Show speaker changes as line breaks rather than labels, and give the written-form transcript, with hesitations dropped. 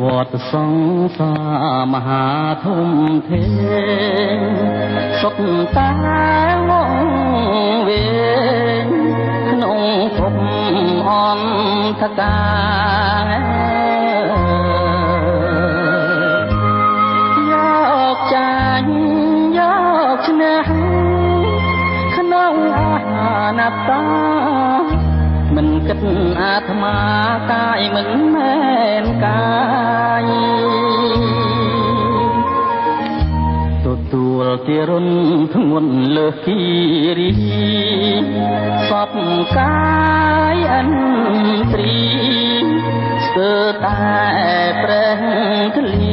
វត្តសង្សារមហាធំធេងសុទ្ធតែងងវេងក្នុងភពអន្តការយកចាញ់យកឈ្នះក្នុងអាណត្តាមិនគិតអាត្មាកាយមិនមែនកាយទទួលជារុនធ្ងន់លើសគិរីសពកាយអន្ត្រីស្ទើរតែព្រះធ្លី